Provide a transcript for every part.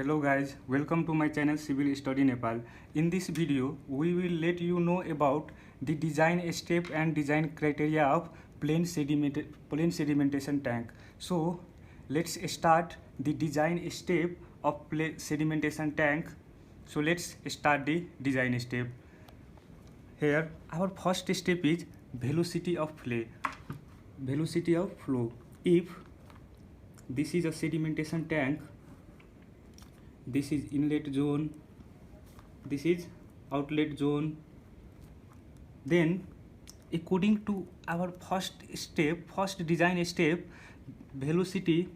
Hello guys, welcome to my channel Civil Study Nepal. In this video, we will let you know about the design step and design criteria of plain sedimentation tank. So let's start the design step of plain sedimentation tank. So let's start the design step. Here our first step is velocity of flow. Velocity of flow. If this is a sedimentation tank, this is inlet zone, this is outlet zone, then according to our first design step, velocity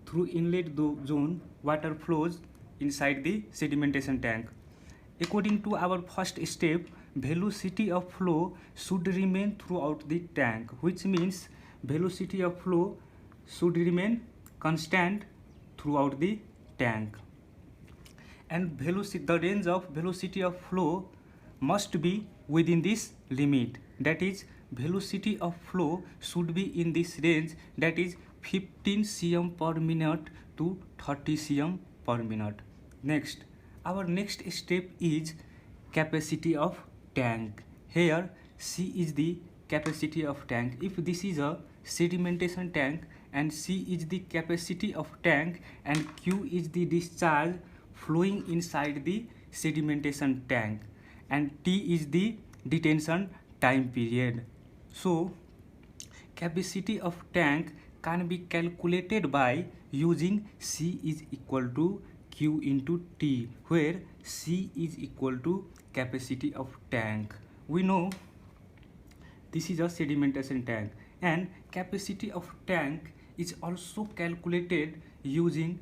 through inlet zone, water flows inside the sedimentation tank. According to our first step, velocity of flow should remain throughout the tank, which means velocity of flow should remain constant throughout the tank. And the range of velocity of flow must be within this limit, that is velocity of flow should be in this range, that is 15 cm per minute to 30 cm per minute. Next, our next step is capacity of tank. Here C is the capacity of tank. If this is a sedimentation tank and C is the capacity of tank and Q is the discharge flowing inside the sedimentation tank and T is the detention time period. So capacity of tank can be calculated by using C is equal to Q into T, where C is equal to capacity of tank. We know this is a sedimentation tank and capacity of tank is also calculated using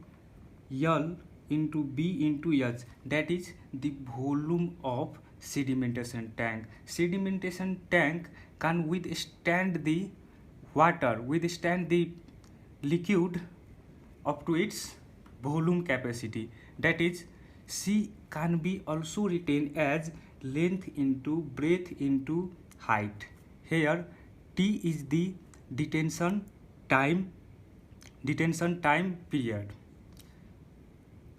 L into B into H, that is the volume of sedimentation tank. Sedimentation tank can withstand the water, withstand the liquid up to its volume capacity, that is C can be also written as length into breadth into height. Here T is the detention time period.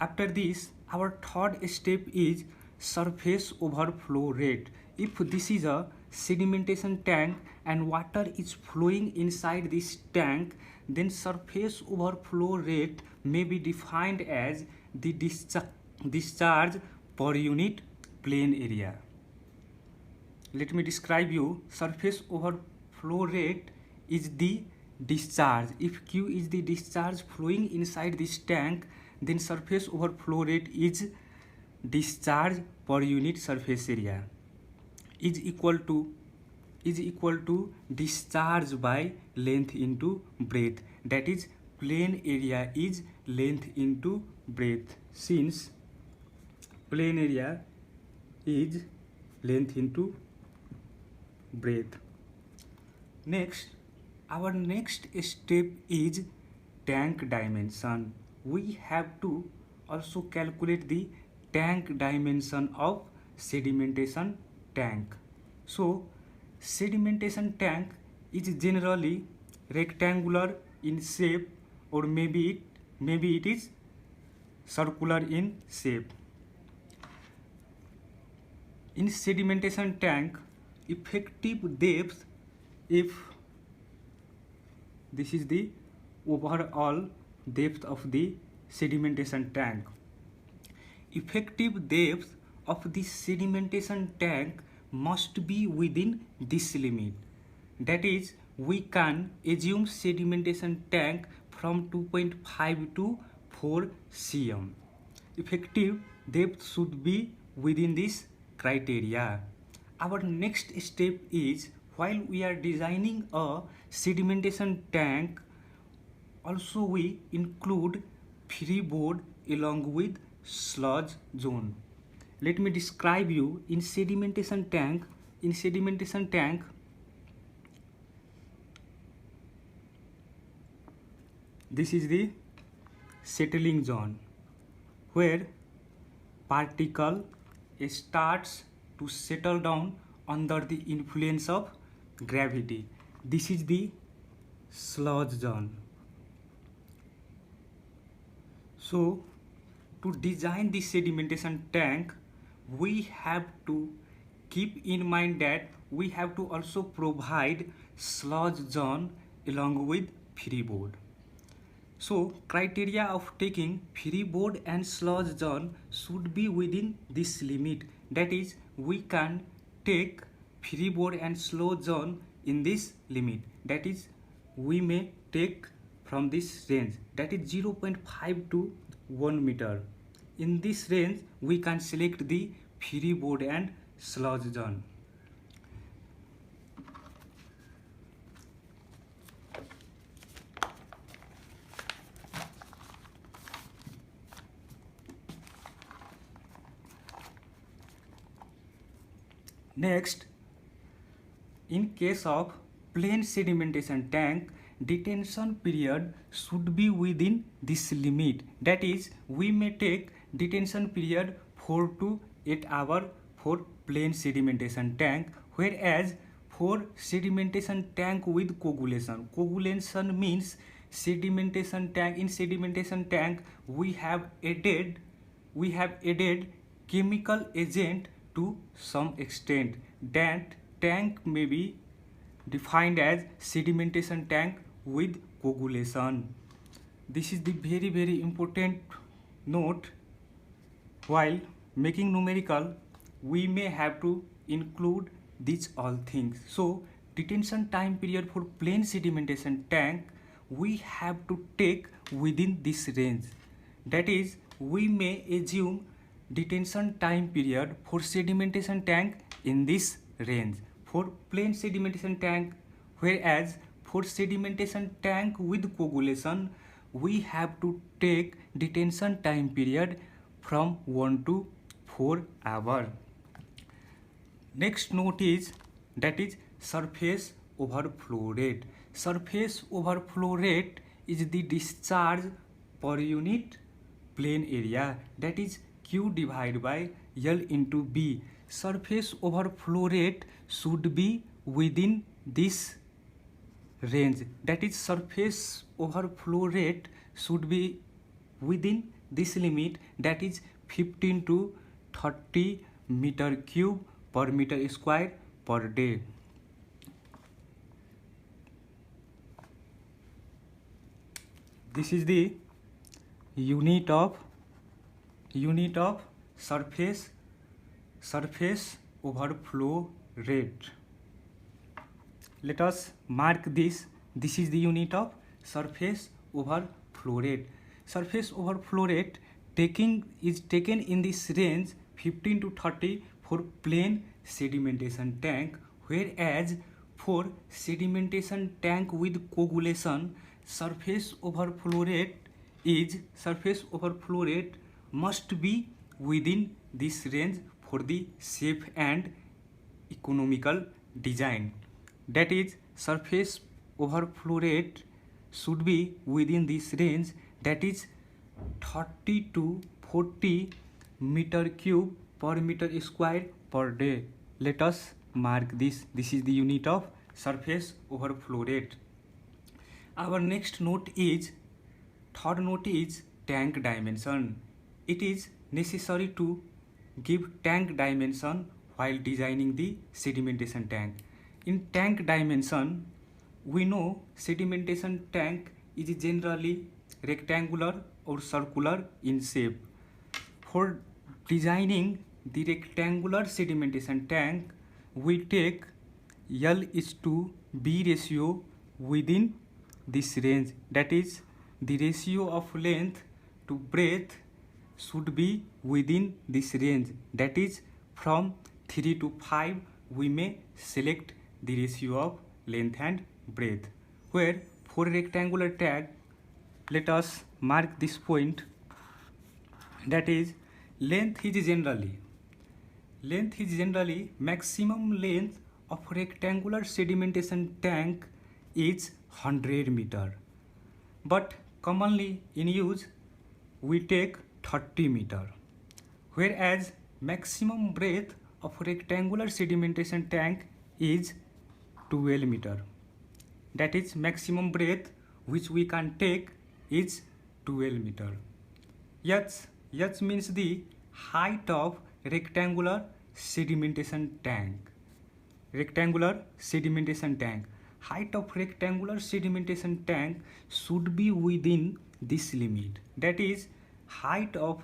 After this, our third step is surface overflow rate. If this is a sedimentation tank and water is flowing inside this tank, then surface overflow rate may be defined as the discharge per unit plane area. Let me describe you. Surface overflow rate is the discharge. If Q is the discharge flowing inside this tank, then surface overflow rate is discharge per unit surface area is equal to discharge by length into breadth, that is plane area is length into breadth, since plane area is length into breadth. Next, our next step is tank dimension. We have to also calculate the tank dimension of sedimentation tank. So sedimentation tank is generally rectangular in shape, or maybe it is circular in shape. In sedimentation tank, effective depth, if this is the overall depth of the sedimentation tank, effective depth of the sedimentation tank must be within this limit, that is we can assume sedimentation tank from 2.5 to 4 cm. Effective depth should be within this criteria. Our next step is, while we are designing a sedimentation tank, also we include freeboard along with sludge zone. Let me describe you. In sedimentation tank, this is the settling zone where particle starts to settle down under the influence of gravity. This is the sludge zone. So to design this sedimentation tank, we have to keep in mind that we have to also provide sludge zone along with freeboard. So criteria of taking freeboard and sludge zone should be within this limit. That is, we can take freeboard and sludge zone in this limit. That is, we may take from this range, that is 0.5 to 1 meter. In this range, we can select the freeboard and sludge zone. Next, in case of plain sedimentation tank, detention period should be within this limit. That is, we may take detention period 4 to 8 hours for plain sedimentation tank, whereas for sedimentation tank with coagulation. Coagulation means sedimentation tank. In sedimentation tank, we have added chemical agent to some extent. That tank may be defined as sedimentation tank with coagulation. This is the very important note. While making numerical, we may have to include these all things. So detention time period for plain sedimentation tank, we have to take within this range. That is, we may assume detention time period for sedimentation tank in this range for plain sedimentation tank, whereas for sedimentation tank with coagulation, we have to take detention time period from 1 to 4 hours. Next note is, that is surface overflow rate. Surface overflow rate is the discharge per unit plane area, that is Q divided by L into B. Surface overflow rate should be within this range. That is, surface overflow rate should be within this limit, that is 15 to 30 meter cube per meter square per day. This is the unit of surface overflow rate. Let us mark this. This is the unit of surface overflow rate. Surface overflow rate is taken in this range 15 to 30 for plain sedimentation tank, whereas for sedimentation tank with coagulation, surface overflow rate must be within this range for the safe and economical design. That is, surface overflow rate should be within this range, that is 30 to 40 meter cube per meter square per day. Let us mark this. This is the unit of surface overflow rate. Our next note is, third note is tank dimension. It is necessary to give tank dimension while designing the sedimentation tank. In tank dimension, we know sedimentation tank is generally rectangular or circular in shape. For designing the rectangular sedimentation tank, we take L is to B ratio within this range. That is, the ratio of length to breadth should be within this range. That is, from 3 to 5, we may select the ratio of length and breadth. Where for rectangular tank, let us mark this point. That is, length is generally maximum length of rectangular sedimentation tank is 100 meter, but commonly in use we take 30 meter, whereas maximum breadth of rectangular sedimentation tank is 12 meter. That is, maximum breadth which we can take is 12 meter. Yes, H means the height of rectangular sedimentation tank. Rectangular sedimentation tank. Height of rectangular sedimentation tank should be within this limit. That is, height of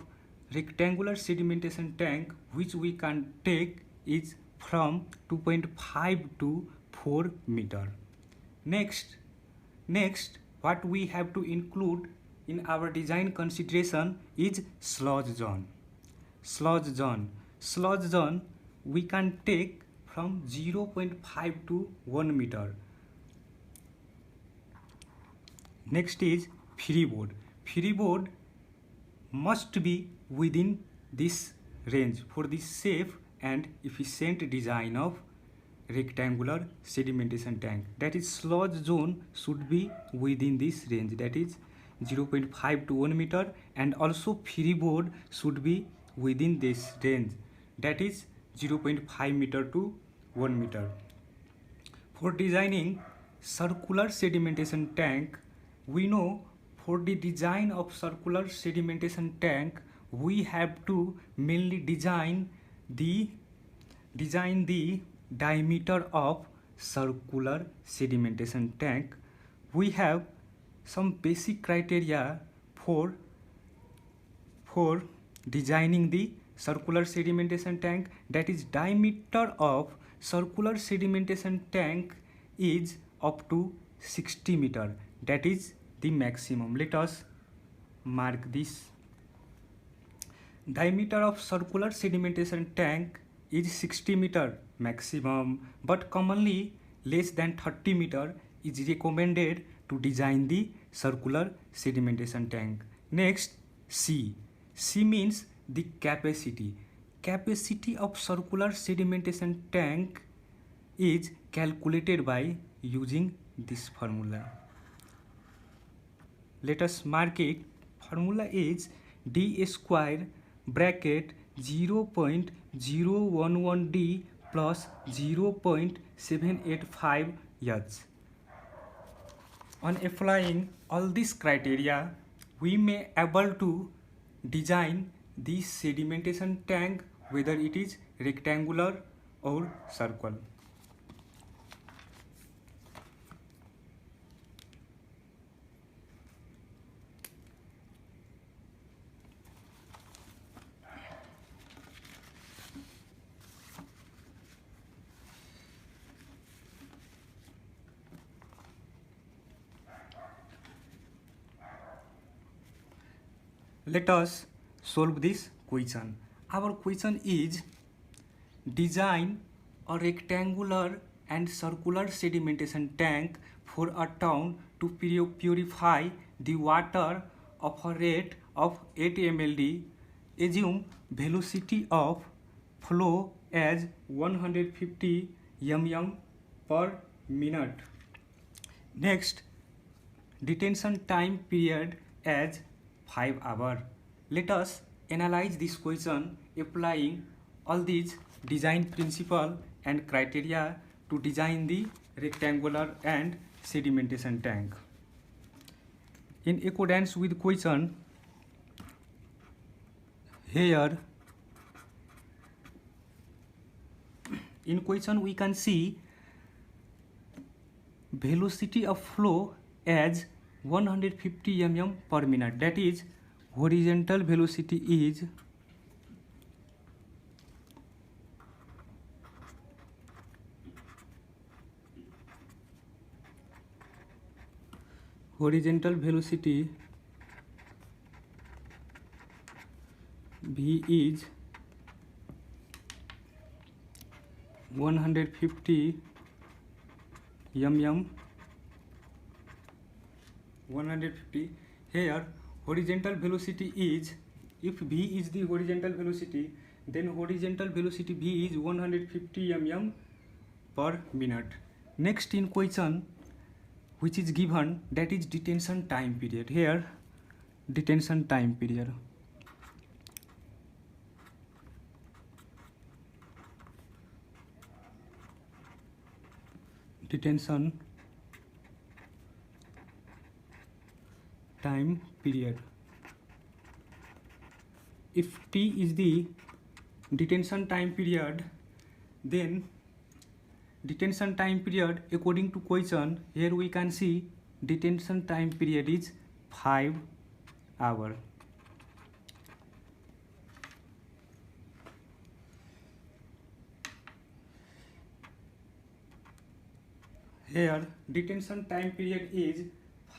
rectangular sedimentation tank which we can take is from 2.5 to 4 meter. Next, what we have to include in our design consideration is sludge zone. Sludge zone we can take from 0.5 to 1 meter. Next is freeboard. Freeboard must be within this range for the safe and efficient design of rectangular sedimentation tank. That is, sludge zone should be within this range, that is 0.5 to 1 meter, and also freeboard should be within this range, that is 0.5 meter to 1 meter. For designing circular sedimentation tank, we know for the design of circular sedimentation tank we have to mainly design the diameter of circular sedimentation tank. We have some basic criteria for designing the circular sedimentation tank, that is, diameter of circular sedimentation tank is up to 60 meter. That is the maximum. Let us mark this. Diameter of circular sedimentation tank is 60 meter maximum, but commonly less than 30 meter is recommended to design the circular sedimentation tank. Next, C. C means the capacity. Capacity of circular sedimentation tank is calculated by using this formula. Let us mark it. Formula is d square bracket 0.011d plus 0.785 H. On applying all these criteria, we may able to design the sedimentation tank whether it is rectangular or circle. Let us solve this question. Our question is, design a rectangular and circular sedimentation tank for a town to purify the water of a rate of 8 mld. Assume velocity of flow as 150 mm per minute. Next, detention time period as 5 hours. Let us analyze this question applying all these design principle and criteria to design the rectangular and sedimentation tank. In accordance with question, here in question we can see velocity of flow as 150 mm per minute. That is, horizontal velocity is V is 150 mm. 150. Here horizontal velocity is, if V is the horizontal velocity, then horizontal velocity V is 150 mm per minute. Next in question which is given, that is detention time period. Here detention time period. Detention time period. if T is the detention time period, then detention time period according to question, here we can see detention time period is 5 hours. Here detention time period is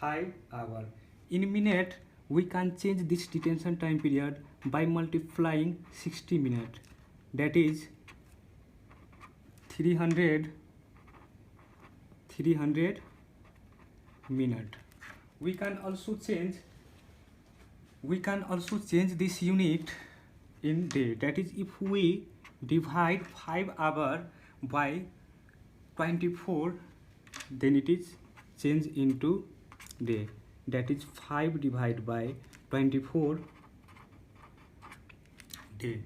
5 hours. In minute we can change this detention time period by multiplying 60 minutes, that is 300 minute. We can also change this unit in day, that is if we divide 5 hours by 24, then it is changed into day, that is 5 divided by 24 day.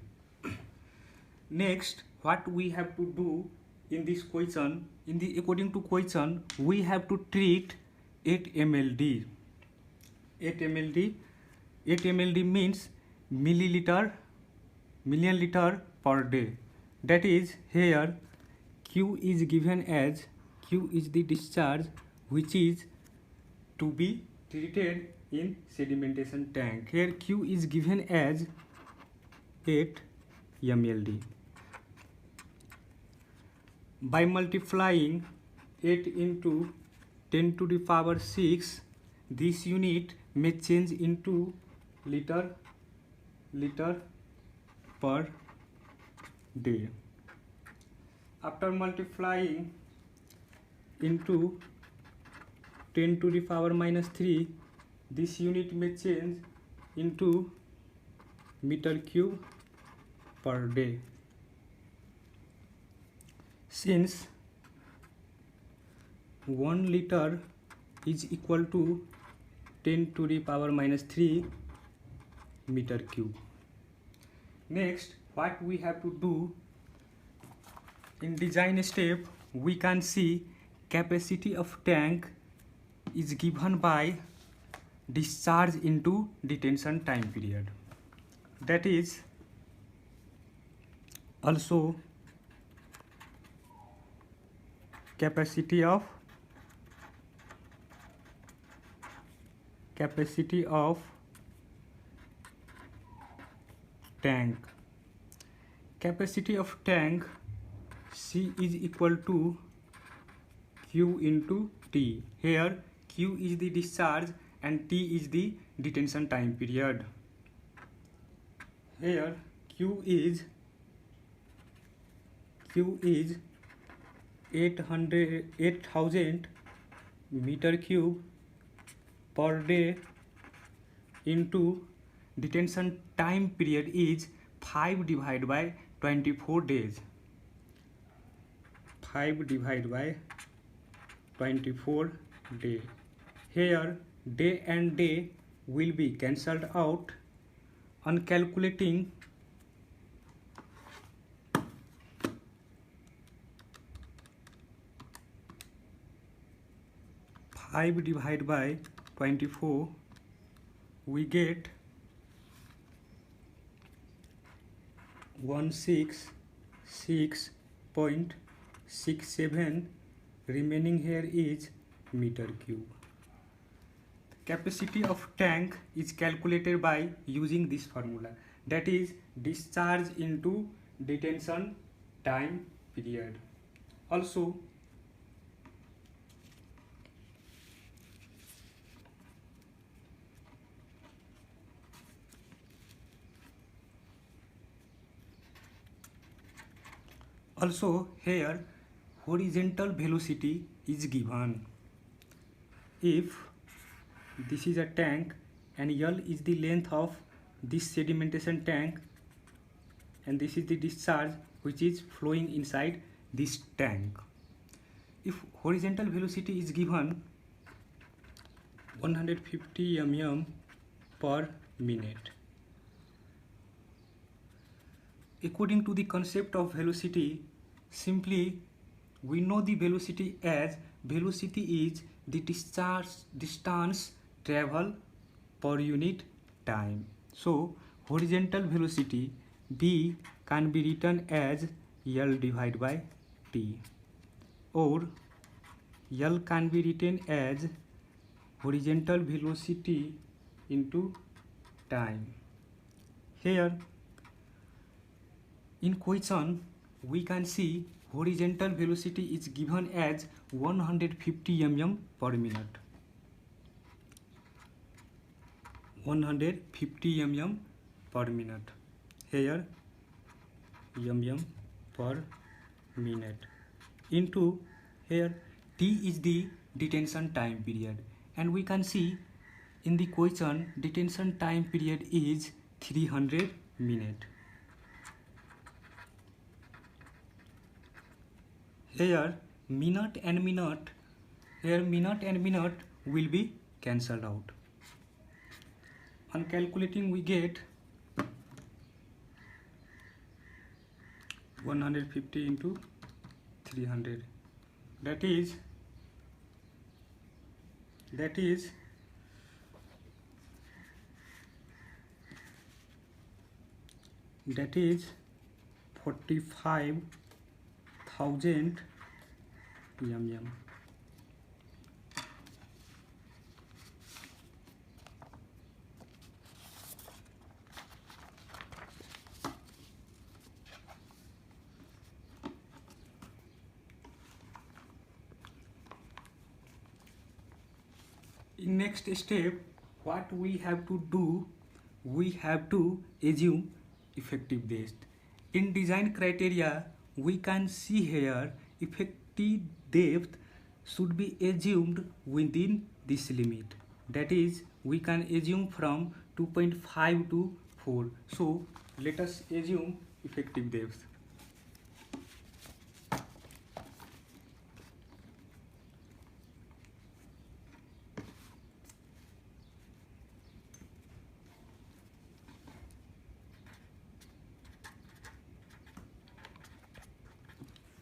Next, what we have to do in this question, according to question, we have to treat 8 mld. 8 mld means million liter per day. That is, here Q is given as, Q is the discharge which is to be treated in sedimentation tank. Here Q is given as 8 mld. By multiplying 8 into 10 to the power 6, this unit may change into liter per day. After multiplying into 10 to the power minus 3, this unit may change into meter cube per day. Since 1 liter is equal to 10 to the power minus 3 meter cube. Next, what we have to do in design step, we can see capacity of tank is given by discharge into detention time period. That is also capacity of tank. Capacity of tank C is equal to Q into T. Here Q is the discharge and T is the detention time period. Here Q is 8,000 meter cube per day into detention time period is 5 divided by 24 days. 5 divided by 24 day. Here day and day will be cancelled out. On calculating, five divided by 24, we get 166.67. Remaining here is meter cube. Capacity of tank is calculated by using this formula, that is discharge into detention time period. Also here horizontal velocity is given. If this is a tank and L is the length of this sedimentation tank and this is the discharge which is flowing inside this tank. If horizontal velocity is given 150 mm per minute. According to the concept of velocity, simply we know the velocity as velocity is the distance travel per unit time. So horizontal velocity v can be written as L divided by T, or L can be written as horizontal velocity into time. Here in question we can see horizontal velocity is given as 150 mm per minute. 150 mm per minute. Here mm per minute into here T is the detention time period, and we can see in the question detention time period is 300 minutes. Here minute and minute will be cancelled out. On calculating we get 150 into 300, that is 45,000 mm. In next step, what we have to do, we have to assume effective depth. In design criteria, we can see here effective depth should be assumed within this limit. That is, we can assume from 2.5 to 4. So let us assume effective depth.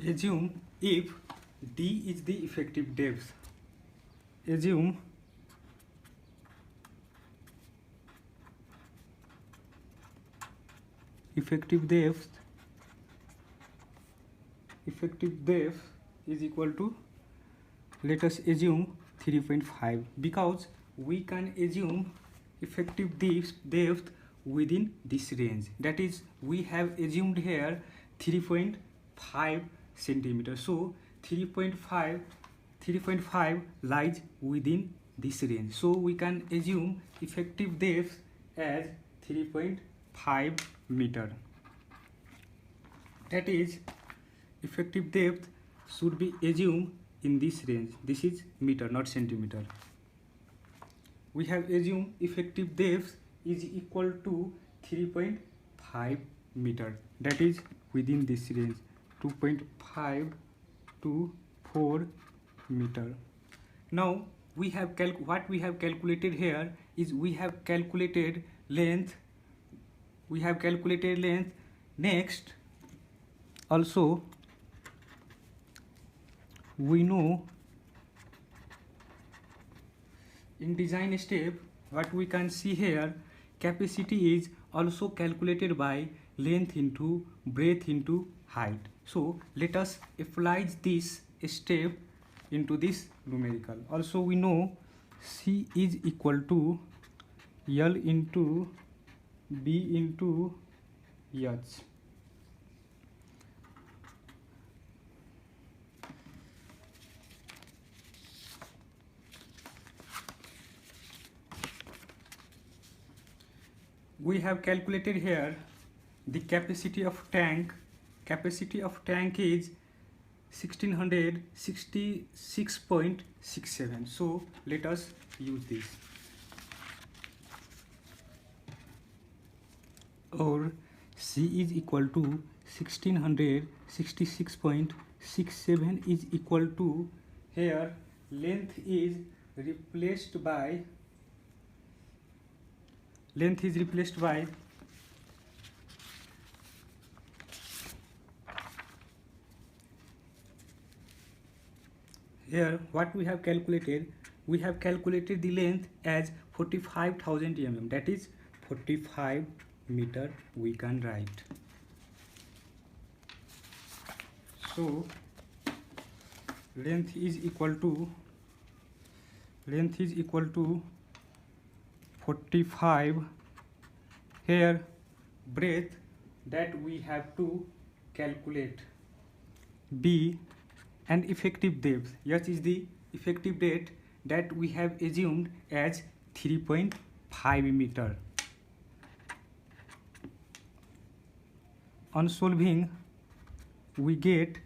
Assume if D is the effective depth. Assume effective depth is equal to, let us assume 3.5, because we can assume effective depth within this range. That is, we have assumed here 3.5 centimeters. So 3.5 lies within this range. So we can assume effective depth as 3.5 meter. That is, effective depth should be assumed in this range. This is meter, not centimeter. We have assumed effective depth is equal to 3.5 meter. That is within this range, 2.5 to 4 meter. Now we have what we have calculated here is we have calculated length. Next, also we know in design step what we can see here, capacity is also calculated by length into breadth into height. So let us apply this step into this numerical. Also we know C is equal to L into B into H. We have calculated here the capacity of tank. Capacity of tank is 1666.67. So let us use this. Or C is equal to 1666.67 is equal to, here length is replaced by here what we have calculated the length as 45,000 mm. That is 45,000 meter we can write. So length is equal to 45. Here breadth that we have to calculate B, and effective depth. H is the effective depth that we have assumed as 3.5 meter. On solving, we get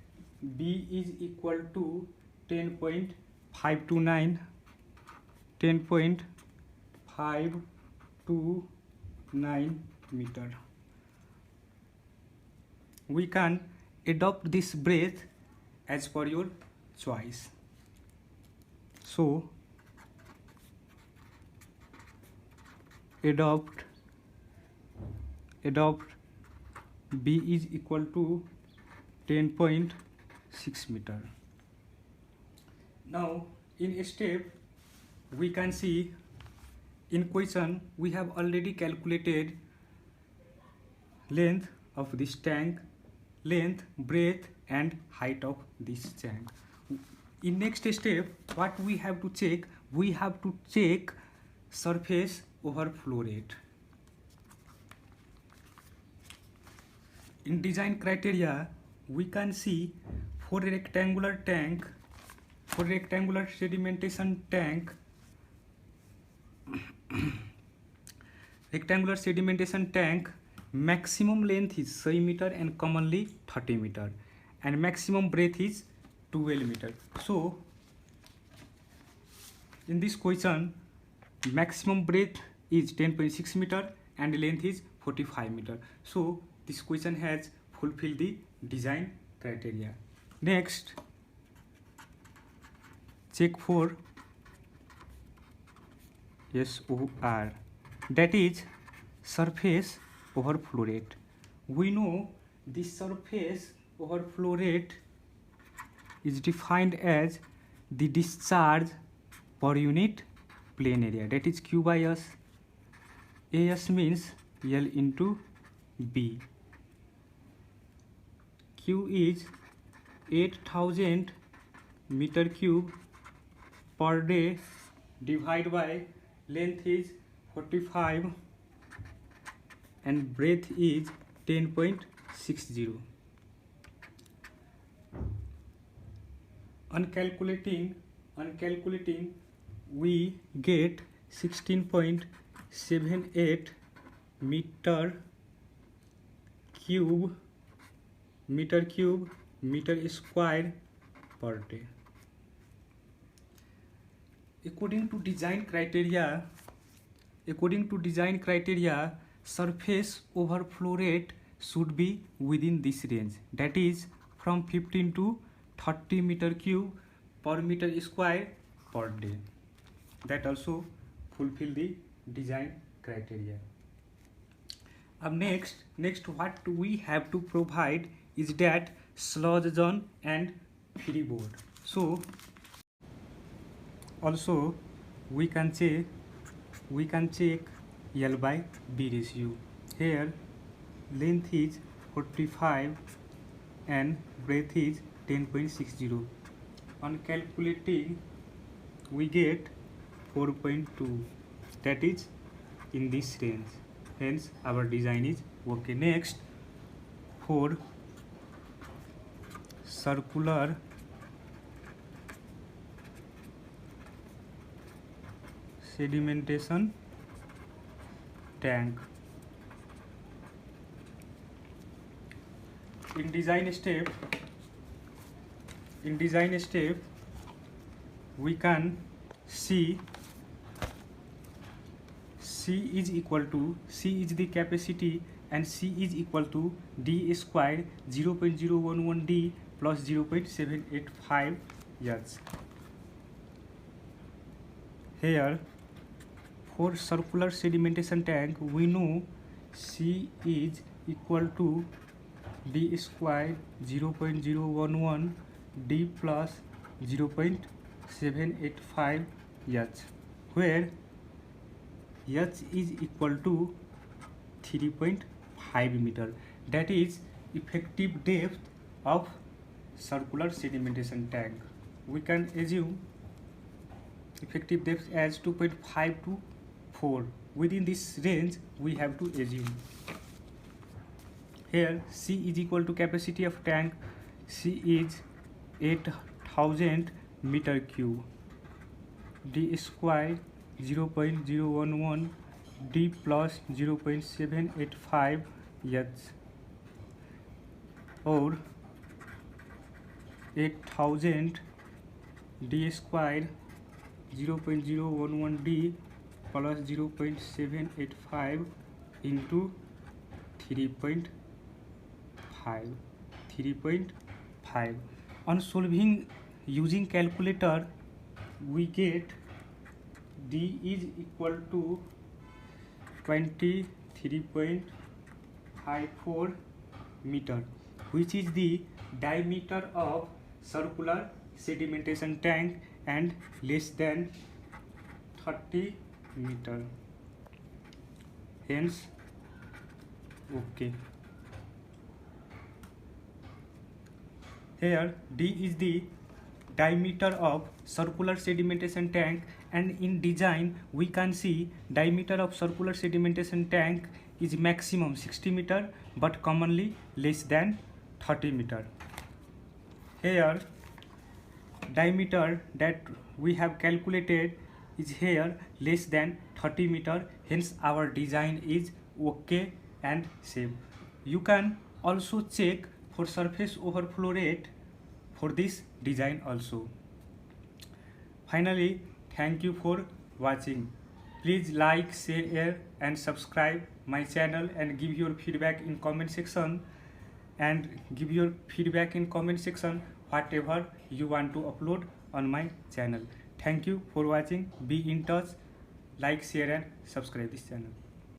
B is equal to 10.529 meter. We can adopt this breadth as per your choice. So adopt B is equal to 10.6 meter. Now in a step we can see in question we have already calculated length of this tank, length, breadth and height of this tank. In next step what we have to check? We have to check surface overflow rate. In design criteria we can see for a rectangular sedimentation tank, maximum length is 6 meter and commonly 30 meter, and maximum breadth is 12 meter. So in this question maximum breadth is 10.6 meter and length is 45 meter. So this question has fulfilled the design criteria. Next, check for SOR, that is surface overflow rate. We know the surface overflow rate is defined as the discharge per unit plane area, that is Q by S. AS means L into B. Q is 8000 meter cube per day divided by length is 45 and breadth is 10.60. On calculating we get 16.78 meter square per day. According to design criteria, surface overflow rate should be within this range, that is from 15 to 30 meter cube per meter square per day. That also fulfill the design criteria. Next what we have to provide is that sludge zone and freeboard. So also we can check L by B ratio. Here length is 45 and breadth is 10.60. On calculating we get 4.2, that is in this range, hence our design is okay. Next, for circular sedimentation tank. In design step we can see C is the capacity and C is equal to D square 0.011 D plus 0.785 H. Here for circular sedimentation tank we know C is equal to D square 0.011 D plus 0.785 H, where H is equal to 3.5 meter. That is effective depth of circular sedimentation tank. We can assume effective depth as 2.5 to 4. Within this range we have to assume. Here C is equal to capacity of tank. C is 8000 meter cube. D square 0.011 D plus 0.785 H, or 8000 D square 0.011 D plus 0.785 into 3.5. On solving using calculator, we get D is equal to 23.54 meter, which is the diameter of circular sedimentation tank and less than 30 meter. Hence, okay. Here D is the diameter of circular sedimentation tank, and in design we can see diameter of circular sedimentation tank is maximum 60 meter but commonly less than 30 meter. Here diameter that we have calculated is here less than 30 meter, hence our design is okay and safe. You can also check for surface overflow rate for this design also. Finally, thank you for watching. Please like, share and subscribe my channel, and give your feedback in comment section, whatever you want to upload on my channel. Thank you for watching. Be in touch. Like, share and subscribe this channel.